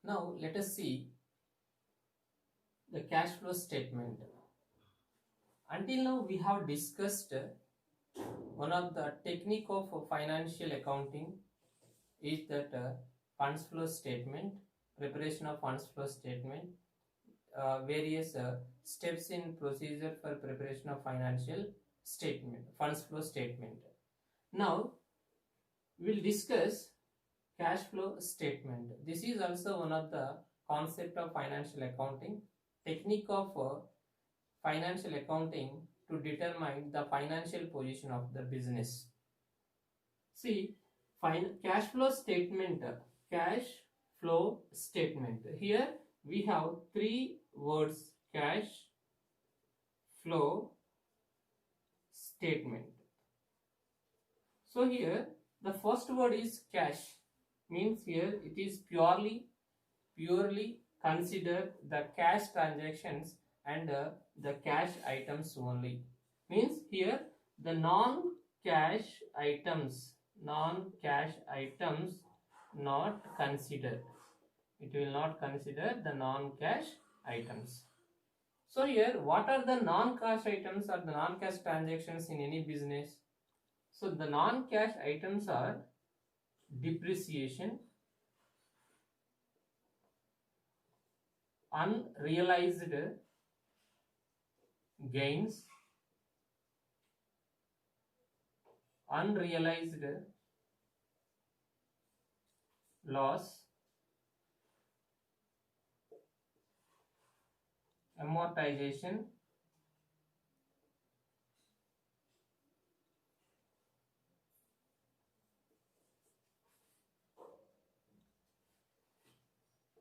Now let us see the cash flow statement. Until now we have discussed one of the technique of financial accounting is that funds flow statement, preparation of funds flow statement, various steps in procedure for preparation of financial statement, funds flow statement. Now we'll discuss cash flow statement. This is also one of the concept of financial accounting, technique of financial accounting to determine the financial position of the business. See, cash flow statement, cash flow statement. Here we have three words: cash flow statement. So here the first word is cash, means here it is purely consider the cash transactions and the cash items only. Means here the non-cash items not considered. It will not consider the non-cash items. So here what are the non-cash items or the non-cash transactions in any business? So the non-cash items are depreciation, unrealized gains, unrealized loss, amortization,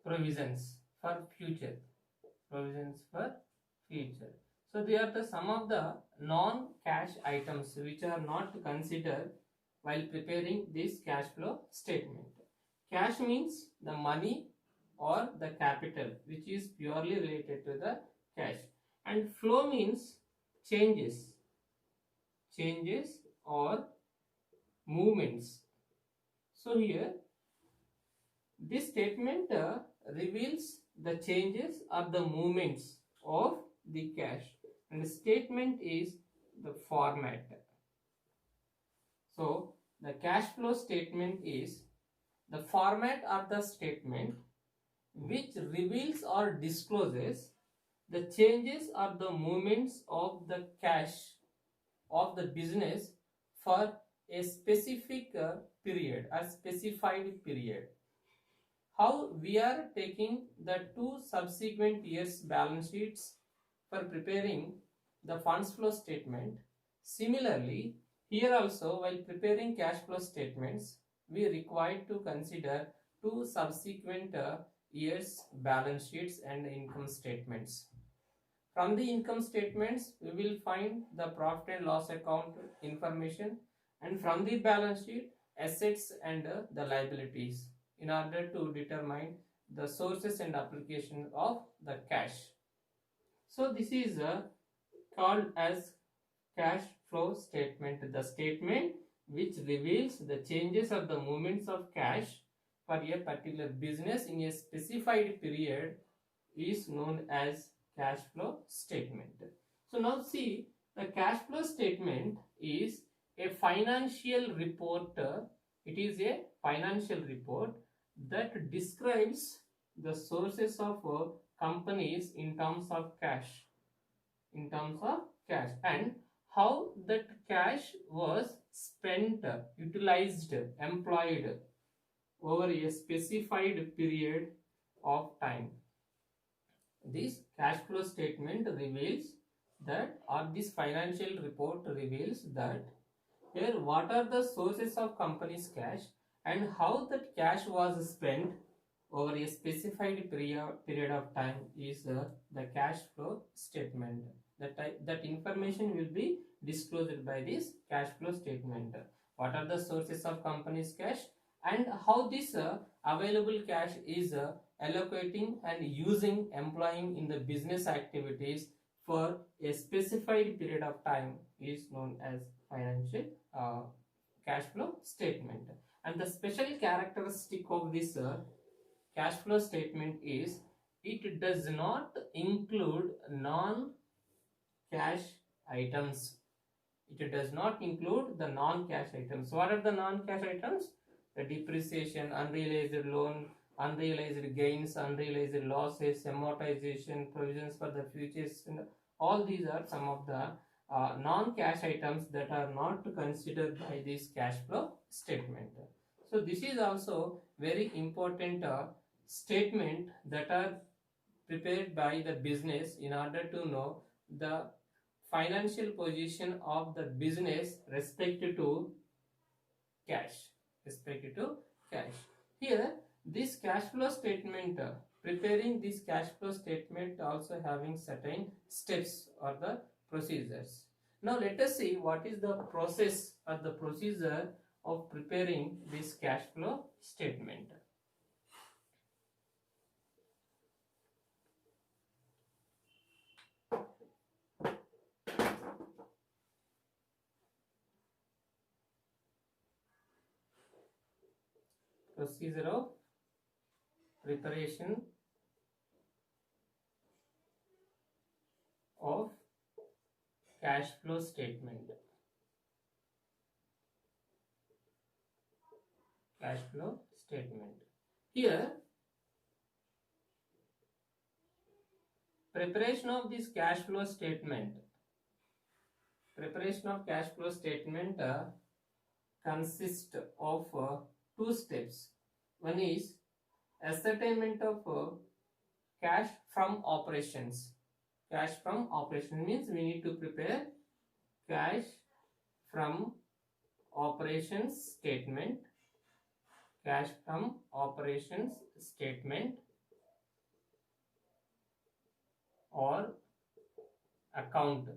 provisions for future. So they are the some of the non-cash items which are not considered while preparing this cash flow statement. Cash means the money or the capital which is purely related to the cash, and flow means changes or movements. So here this statement reveals the changes or the movements of the cash, and the statement is the format. So the cash flow statement is the format of the statement which reveals or discloses the changes or the movements of the cash of the business for a specific period, a specified period. How we are taking the two subsequent years balance sheets for preparing the funds flow statement. Similarly, here also while preparing cash flow statements, we required to consider two subsequent years balance sheets and income statements. From the income statements, we will find the profit and loss account information, and from the balance sheet, assets and the liabilities, in order to determine the sources and application of the cash. So this is called as cash flow statement, the statement which reveals the changes or the movements of cash for a particular business in a specified period is known as cash flow statement. So now see, the cash flow statement is a financial report. It is a financial report that describes the sources of companies in terms of cash, and how that cash was spent, utilized, employed over a specified period of time. This cash flow statement reveals that, or this financial report reveals that, here what are the sources of company's cash and how that cash was spent over a specified period of time is the cash flow statement. That information will be disclosed by this cash flow statement. What are the sources of company's cash and how this available cash is allocating and using, employing in the business activities for a specified period of time is known as financial cash flow statement. And the special characteristic of this cash flow statement is it does not include non-cash items. It does not include the non-cash items. What are the non-cash items? The depreciation, unrealized loan, unrealized gains, unrealized losses, amortization, provisions for the futures, and all these are some of the non-cash items that are not considered by this cash flow statement. So this is also very important statement that are prepared by the business in order to know the financial position of the business respected to cash. Here this cash flow statement, preparing this cash flow statement also having certain steps or the procedures. Now let us see what is the process or the procedure of preparing this cash flow statement. Procedure of preparation of cash flow statement. Cash flow statement. Here, preparation of this cash flow statement. Preparation of cash flow statement consists of two steps. One is ascertainment of cash from operations. Cash from operation means we need to prepare cash from operations statement. Cash from operations statement or account.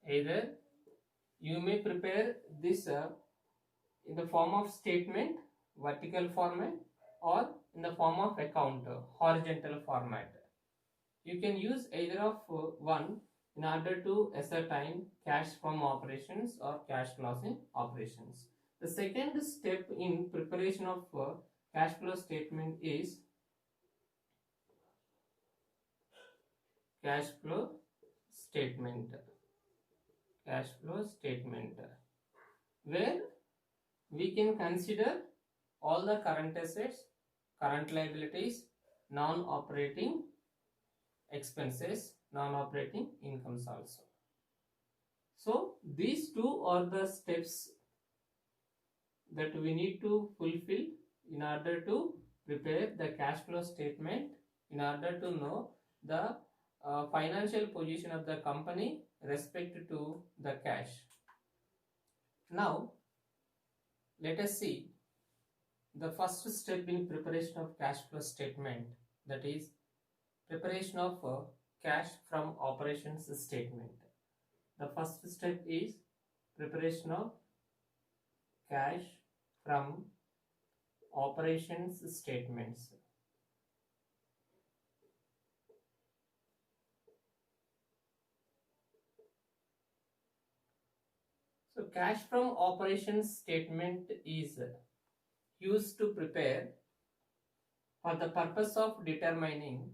Either you may prepare this in the form of statement, vertical format, or in the form of account, horizontal format. You can use either of one in order to ascertain cash from operations or cash flows in operations. The second step in preparation of cash flow statement is cash flow statement. Cash flow statement, where we can consider all the current assets, current liabilities, non-operating expenses, non-operating incomes also. So these two are the steps that we need to fulfill in order to prepare the cash flow statement, in order to know the financial position of the company respect to the cash. Now let us see the first step in preparation of cash flow statement, that is preparation of cash from operations statement. The first step is preparation of cash from operations statements. So cash from operations statement is used to prepare for the purpose of determining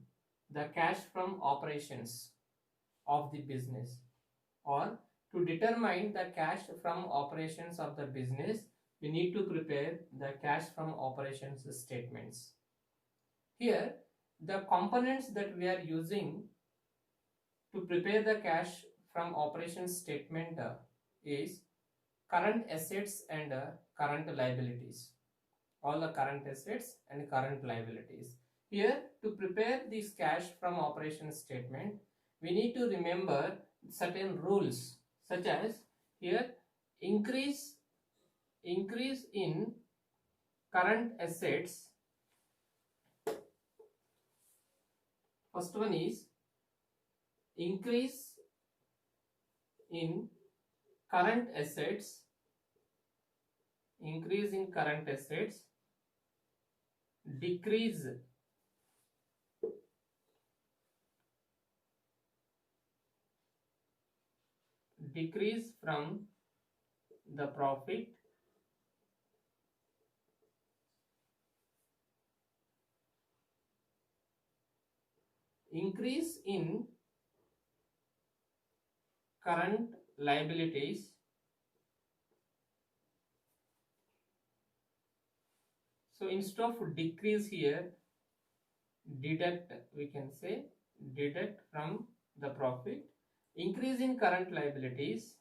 the cash from operations of the business, or to determine the cash from operations of the business, we need to prepare the cash from operations statements. Here the components that we are using to prepare the cash from operations statement is current assets and current liabilities. All the current assets and current liabilities. Here, to prepare this cash from operations statement, we need to remember certain rules, such as here increase in current assets. First one is increase in current assets. Increase in current assets, decrease from the profit, increase in current liabilities so instead of decrease here, deduct, we can say deduct from the profit. Increase in current liabilities,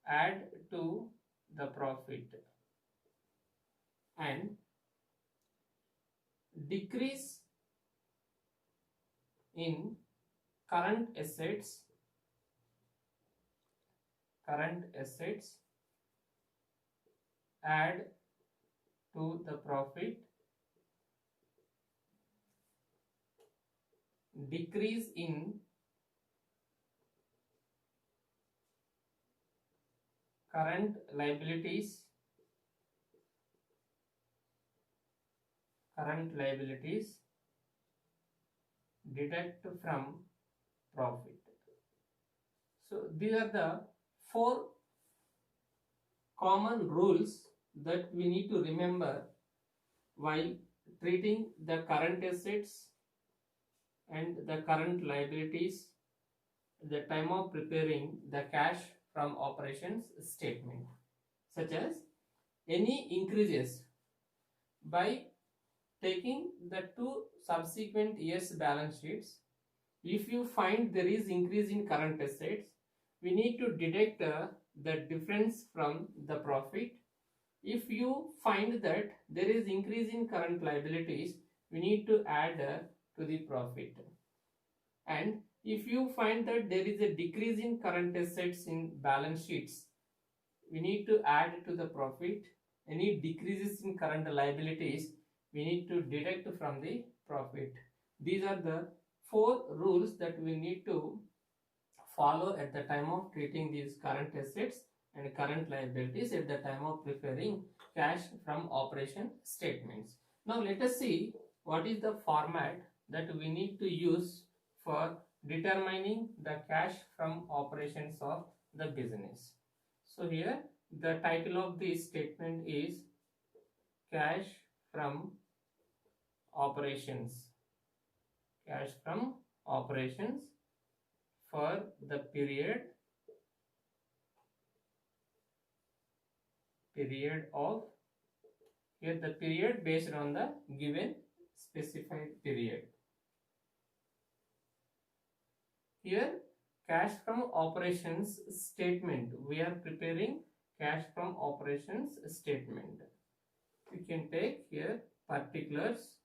add to the profit, and decrease in current assets, add to the profit, decrease in current liabilities, deduct from profit. So these are the 4 common rules that we need to remember while treating the current assets and the current liabilities at the time of preparing the cash from operations statement, such as any increases by taking the 2 subsequent years balance sheets. If you find there is increase in current assets, we need to deduct the difference from the profit. If you find that there is increase in current liabilities, we need to add to the profit. And if you find that there is a decrease in current assets in balance sheets, we need to add to the profit. Any decreases in current liabilities, we need to deduct from the profit. These are the 4 rules that we need to follow at the time of treating these current assets and current liabilities at the time of preparing cash from operation statements. Now let us see what is the format that we need to use for determining the cash from operations of the business. So here the title of this statement is cash from operations, for the period of, here the period based on the given specified period. Here cash from operations statement, we are preparing cash from operations statement. We can take here particulars,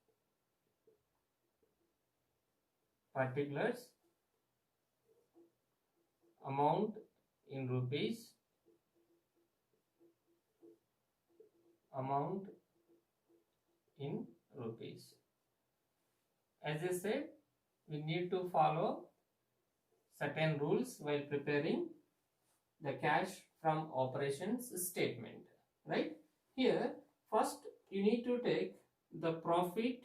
amount in rupees, As I said, we need to follow certain rules while preparing the cash from operations statement, right? Here first you need to take the profit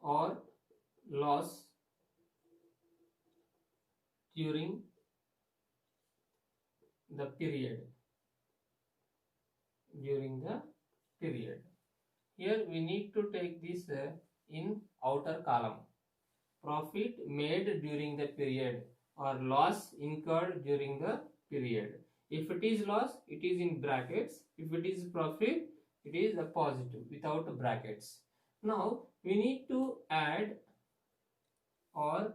or loss during the period. Here we need to take this in outer column. Profit made during the period or loss incurred during the period. If it is loss, it is in brackets. If it is profit, it is a positive without brackets. Now we need to add or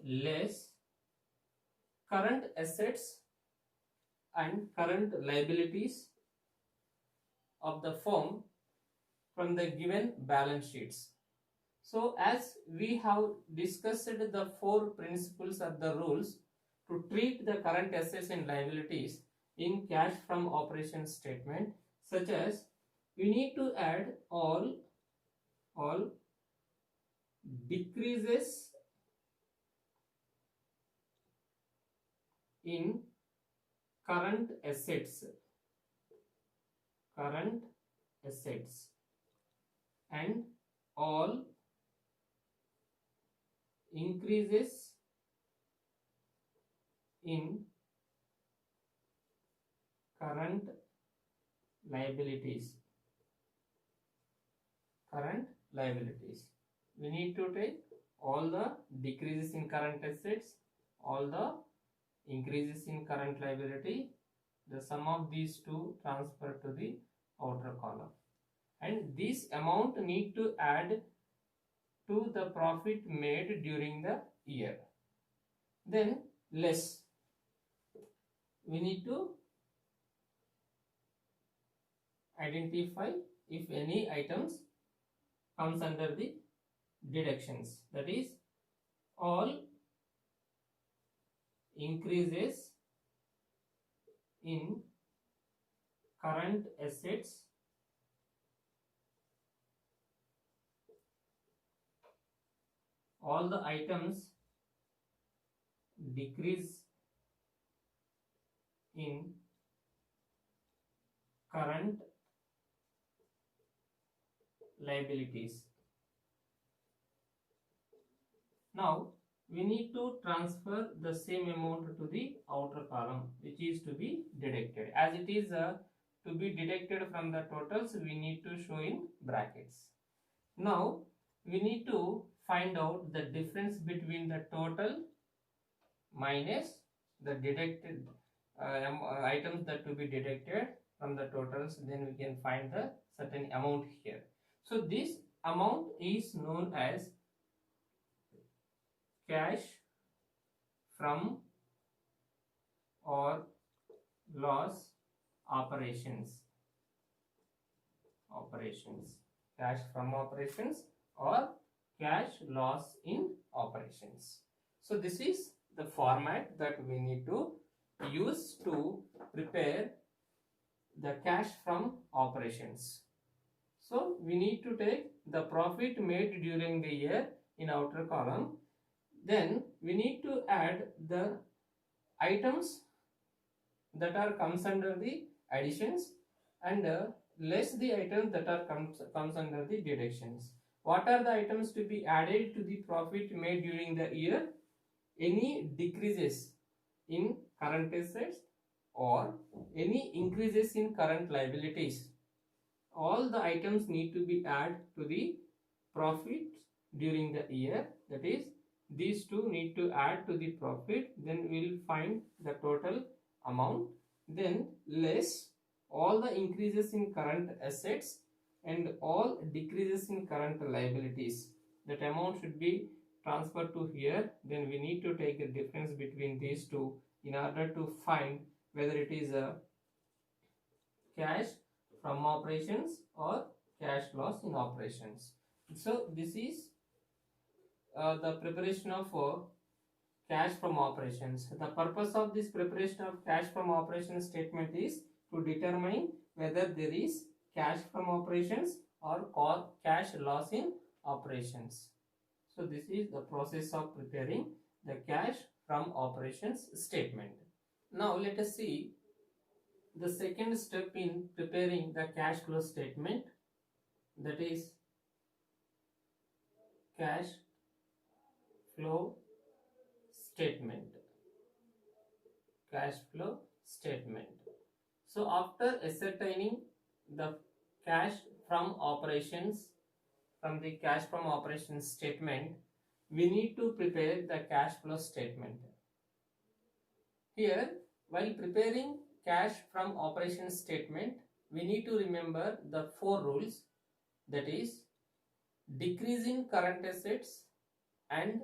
less current assets and current liabilities of the firm from the given balance sheets. So as we have discussed the 4 principles or the rules to treat the current assets and liabilities in cash from operations statement, such as we need to add all decreases in current assets and all increases in current liabilities. we need to take all the decreases in current assets, all the increases in current liability, the sum of these two transfer to the outer column, and this amount need to add to the profit made during the year. Then less, we need to identify if any items comes under the deductions, that is all increases in current assets all the items decrease in current liabilities. Now we need to transfer the same amount to the outer column, which is to be deducted. As it is to be deducted from the totals, we need to show in brackets. Now we need to find out the difference between the total minus the deducted items that to be deducted from the totals. Then we can find the certain amount here. So this amount is known as cash from or loss operations. Cash from operations or cash loss in operations. So this is the format that we need to use to prepare the cash from operations. So we need to take the profit made during the year in outer column. Then we need to add the items that are comes under the additions and less the items that are comes under the deductions. What are the items to be added to the profit made during the year? Any decreases in current assets or any increases in current liabilities. All the items need to be added to the profit during the year. That is, these two need to add to the profit. Then we will find the total amount. Then less all the increases in current assets and all decreases in current liabilities. That amount should be transferred to here. Then we need to take the difference between these two in order to find whether it is a cash from operations or cash loss in operations. So this is the preparation of cash from operations. The purpose of this preparation of cash from operations statement is to determine whether there is cash from operations or cash loss in operations. So this is the process of preparing the cash from operations statement. Now let us see the second step in preparing the cash flow statement, that is cash flow statement. Cash flow statement. So after ascertaining the cash from operations from the cash from operations statement, we need to prepare the cash flow statement. Here, while preparing cash from operations statement, we need to remember the 4 rules, that is decrease in current assets and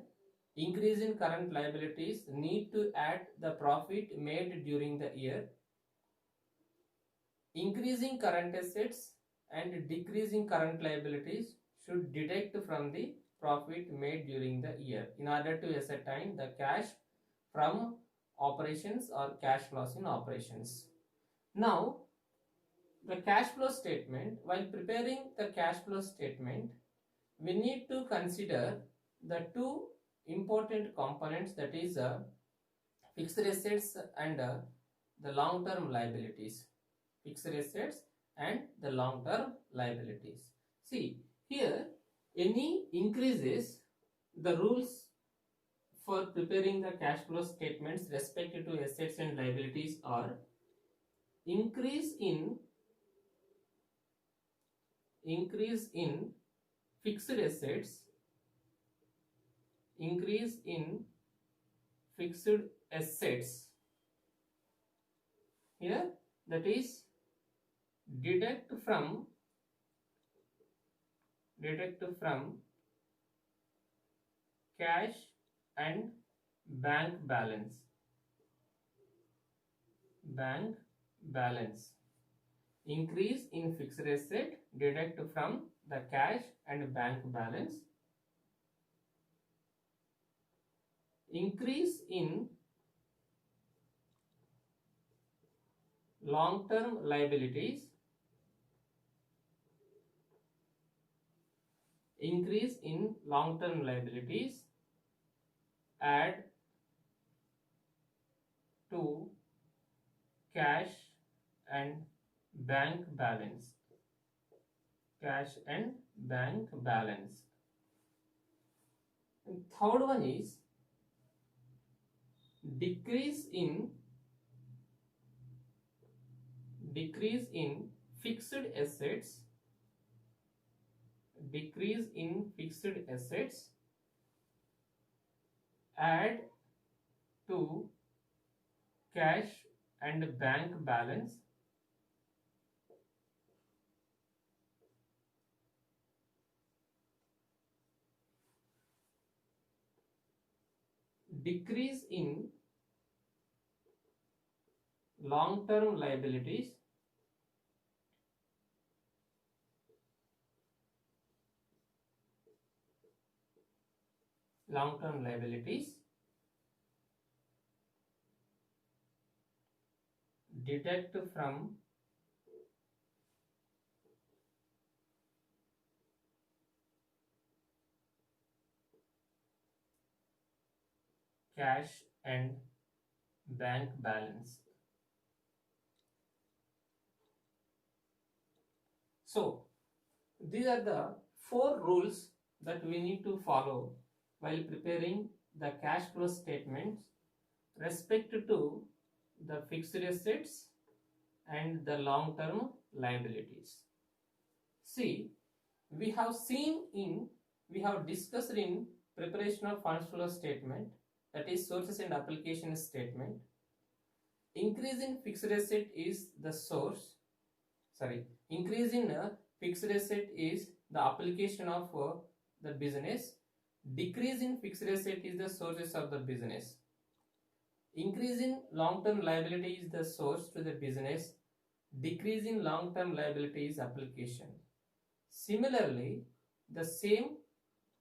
increase in current liabilities need to add the profit made during the year. Increasing current assets and decreasing current liabilities should deduct from the profit made during the year in order to ascertain the cash from operations or cash loss in operations. Now, the cash flow statement, while preparing the cash flow statement, we need to consider the 2 important components, that is fixed assets and the long-term liabilities. Fixed assets and the long-term liabilities. See, here any increases, the rules for preparing the cash flow statements respective to assets and liabilities are increase in fixed assets increase in fixed assets. Here, that is deduct from cash and bank balance. Increase in fixed asset, deduct from the cash and bank balance. Increase in long-term liabilities. Add to cash and bank balance. And third one is decrease in fixed assets. Add to cash and bank balance. Decrease in long-term liabilities. Deduct from cash and bank balance. So these are the 4 rules that we need to follow while preparing the cash flow statements respect to the fixed assets and the long-term liabilities. See, we have discussed in preparation of funds flow statement, that is sources and application statement. Increase in fixed asset is the source. Increase in fixed asset is the application of the business. Decrease in fixed asset is the sources of the business. Increase in long-term liability is the source to the business. Decrease in long-term liability is application. Similarly, the same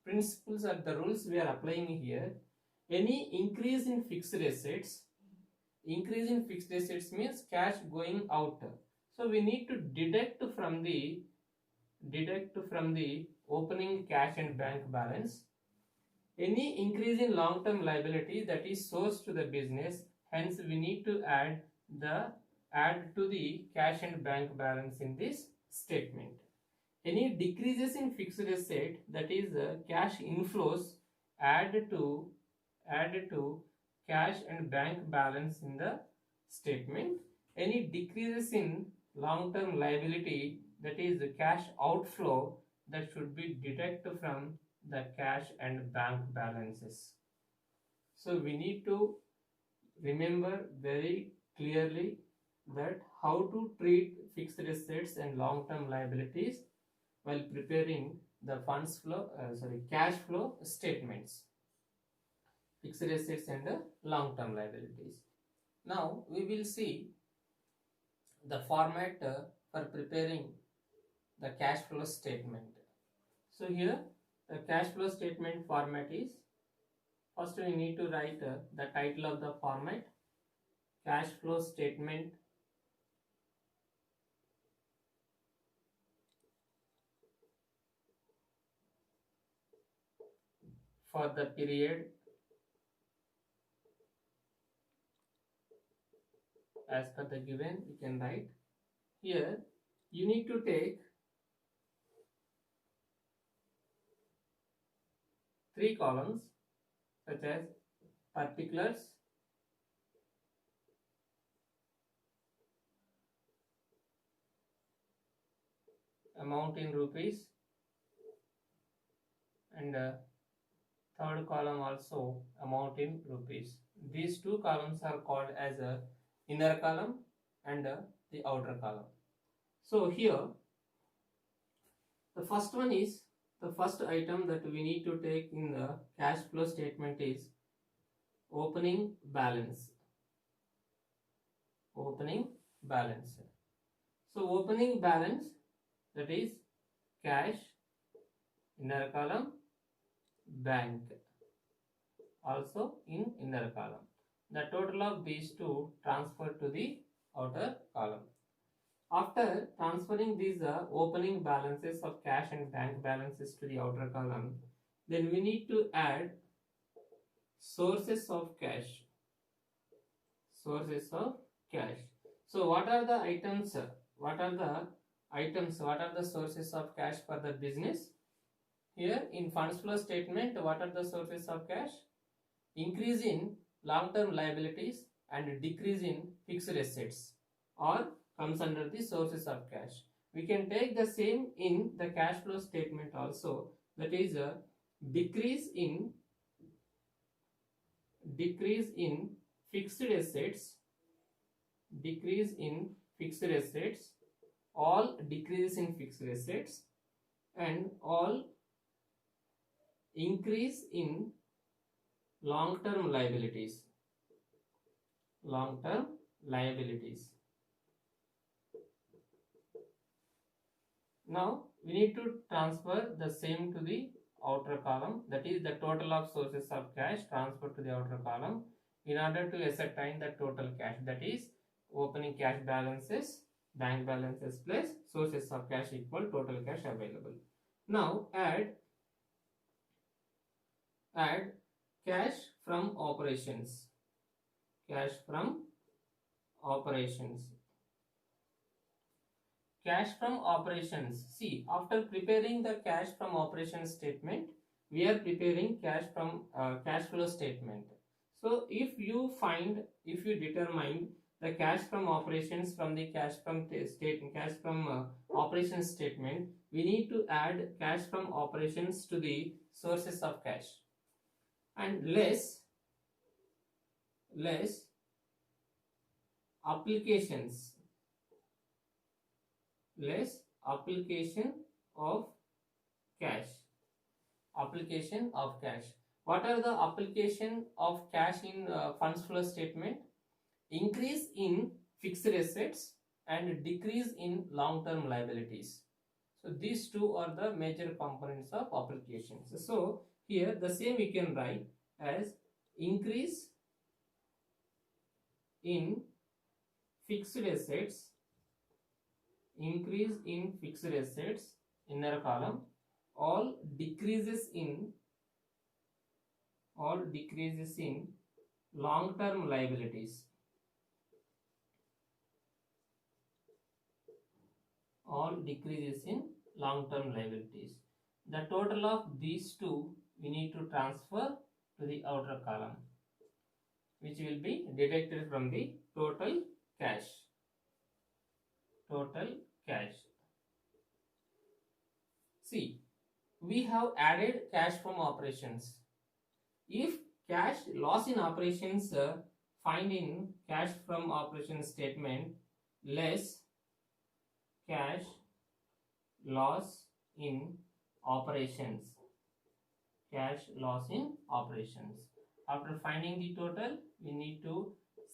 principles are the rules we are applying here. Any increase in fixed assets means cash going out. So we need to deduct from the opening cash and bank balance. Any increase in long-term liability, that is source to the business, hence we need to add to the cash and bank balance in this statement. Any decreases in fixed asset, that is cash inflows, add to cash and bank balance in the statement. Any decreases in long-term liability, that is the cash outflow, that should be deducted from the cash and bank balances. So we need to remember very clearly that how to treat fixed assets and long-term liabilities while preparing the cash flow statements. Fixed assets and long-term liabilities. Now we will see the format for preparing the cash flow statement. So here the cash flow statement format is, first we need to write the title of the format, cash flow statement for the period as per the given. You can write here. You need to take 3 columns such as particulars, amount in rupees, and third column also amount in rupees. These two columns are called as a inner column and the outer column. So here the first one is, the first item that we need to take in the cash flow statement is opening balance. Opening balance. So opening balance, that is cash, inner column, bank also in inner column. The total of these two transfer to the outer column. After transferring these opening balances of cash and bank balances to the outer column, then we need to add sources of cash. Sources of cash. So what are the items? What are the sources of cash for the business? Here in funds flow statement, what are the sources of cash? Increase in long-term liabilities and decrease in fixed assets or comes under the sources of cash. We can take the same in the cash flow statement also, that is a decrease in fixed assets, decrease in fixed assets, all decreases in fixed assets, and all increase in long-term liabilities. Long-term liabilities. Now we need to transfer the same to the outer column, that is the total of sources of cash transferred to the outer column in order to ascertain the total cash, that is opening cash balances, bank balances plus sources of cash equal total cash available. Now add cash from operations. Cash from operations. Cash from operations. See, after preparing the cash from operations statement, we are preparing cash from cash flow statement. So if you determine the cash from operations from the cash from operations statement, we need to add cash from operations to the sources of cash and less applications. Less application of cash. Application of cash. What are the application of cash in funds flow statement? Increase in fixed assets and decrease in long-term liabilities. So these two are the major components of applications. So here the same we can write as increase in fixed assets, increase in fixed assets, inner column, all decreases in long-term liabilities. All decreases in long-term liabilities. The total of these two we need to transfer to the outer column, which will be deducted from the total cash. Total cash. See, we have added cash from operations. If cash loss in operations, find in cash from operations statement less cash loss in operations. Cash loss in operations. After finding the total, we need to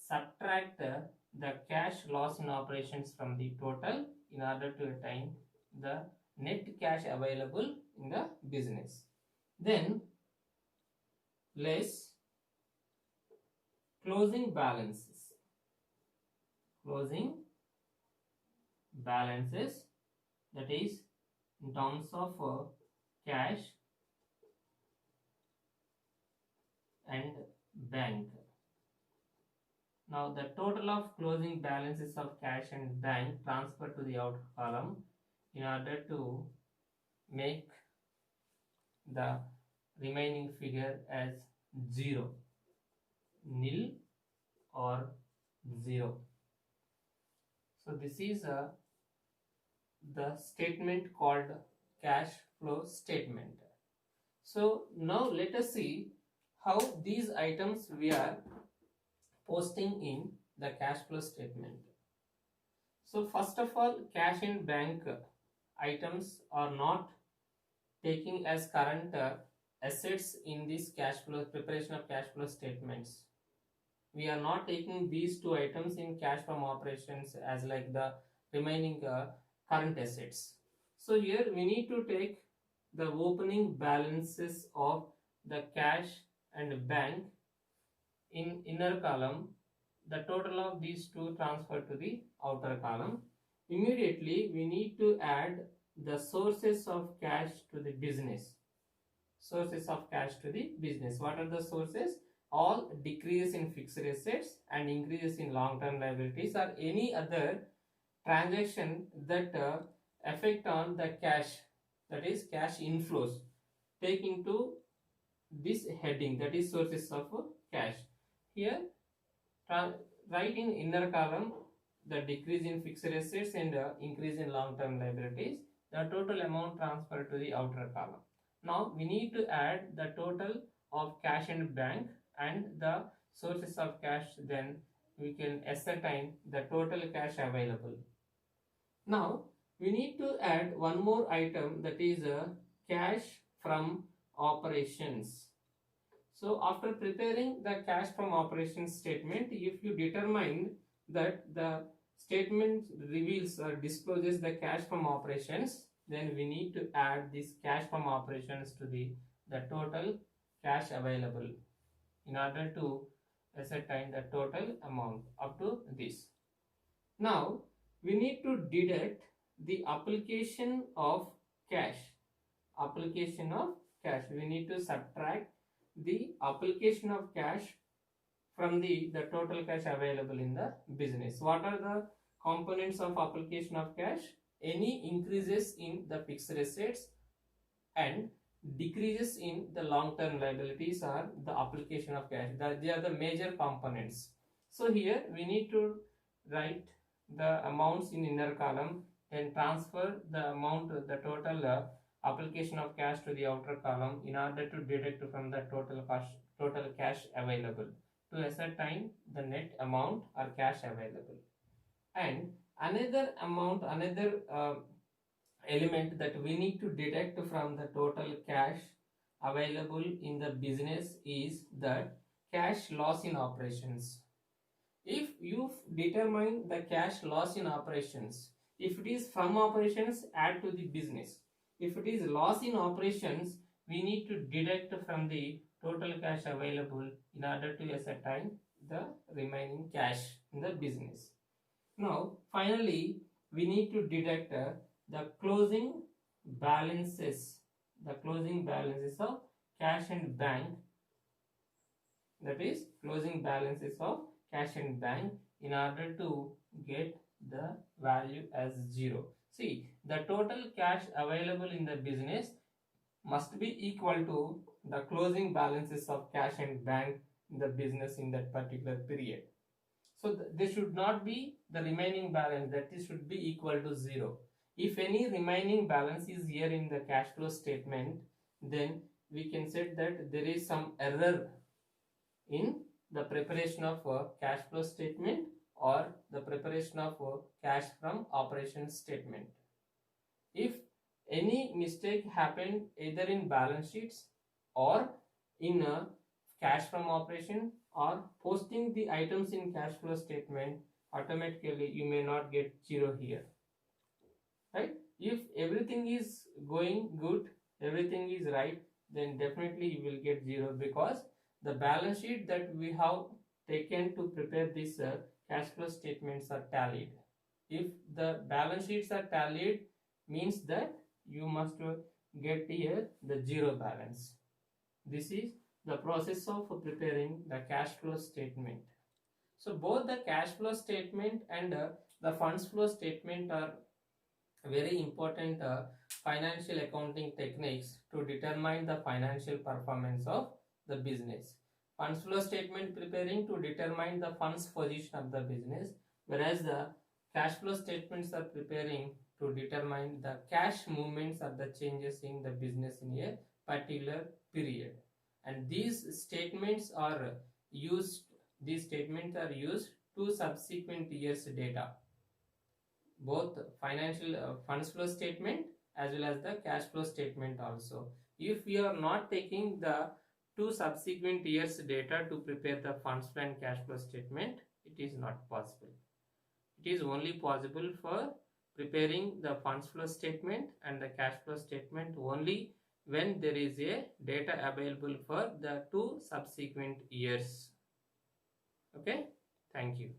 subtract the cash loss in operations from the total in order to attain the net cash available in the business. Then less closing balances. Closing balances, that is in terms of cash and bank. Now the total of closing balances of cash and bank transferred to the outer column in order to make the remaining figure as 0, nil or 0. So this is the statement called cash flow statement. So now let us see how these items we are posting in the cash flow statement. So first of all, cash in bank items are not taking as current assets in this cash flow preparation of cash flow statements. We are not taking these two items in cash from operations as like the remaining current assets. So here we need to take the opening balances of the cash and bank in inner column. The total of these two transfer to the outer column. Immediately we need to add the sources of cash to the business. Sources of cash to the business. What are the sources? All decreases in fixed assets and increases in long-term liabilities or any other transaction that affect on the cash, that is cash inflows, take into this heading, that is sources of cash. Here write in inner column the decrease in fixed assets and increase in long-term liabilities, the total amount transferred to the outer column. Now we need to add the total of cash and bank and the sources of cash, then we can ascertain the total cash available. Now we need to add one more item, that is cash from operations. So after preparing the cash from operations statement, if you determine that the statement reveals or discloses the cash from operations, then we need to add this cash from operations to the total cash available in order to ascertain the total amount up to this. Now we need to deduct the application of cash. Application of cash. We need to subtract the application of cash from the total cash available in the business. What are the components of application of cash? Any increases in the fixed assets and decreases in the long-term liabilities are the application of cash. They are the major components. So here we need to write the amounts in inner column and transfer the amount, the total application of cash to the outer column in order to deduct from the total cash available to ascertain the net amount or cash available. And another amount, another element that we need to deduct from the total cash available in the business is the cash loss in operations. If you determine the cash loss in operations, if it is from operations, add to the business. If it is loss in operations, we need to deduct from the total cash available in order to ascertain the remaining cash in the business. Now, finally, we need to deduct the closing balances, of cash and bank, that is closing balances of cash and bank, in order to get the value as 0. See, the total cash available in the business must be equal to the closing balances of cash and bank in the business in that particular period. So there should not be the remaining balance, that is should be equal to 0. If any remaining balance is here in the cash flow statement, then we can say that there is some error in the preparation of a cash flow statement or the preparation of a cash from operations statement. If any mistake happened either in balance sheets or in a cash from operation or posting the items in cash flow statement, automatically you may not get 0 here, right? If everything is going good, everything is right, then definitely you will get 0, because the balance sheet that we have taken to prepare this cash flow statements are tallied. If the balance sheets are tallied, means that you must get here the 0 balance. This is the process of preparing the cash flow statement. So both the cash flow statement and the funds flow statement are very important financial accounting techniques to determine the financial performance of the business. Funds flow statement preparing to determine the funds position of the business, whereas the cash flow statements are preparing to determine the cash movements or the changes in the business in a particular period. And these statements are used to subsequent years data, both financial funds flow statement as well as the cash flow statement also. If we are not taking the two subsequent years data to prepare the funds flow and cash flow statement, it is not possible. It is only possible for preparing the funds flow statement and the cash flow statement only when there is a data available for the two subsequent years. Okay, thank you.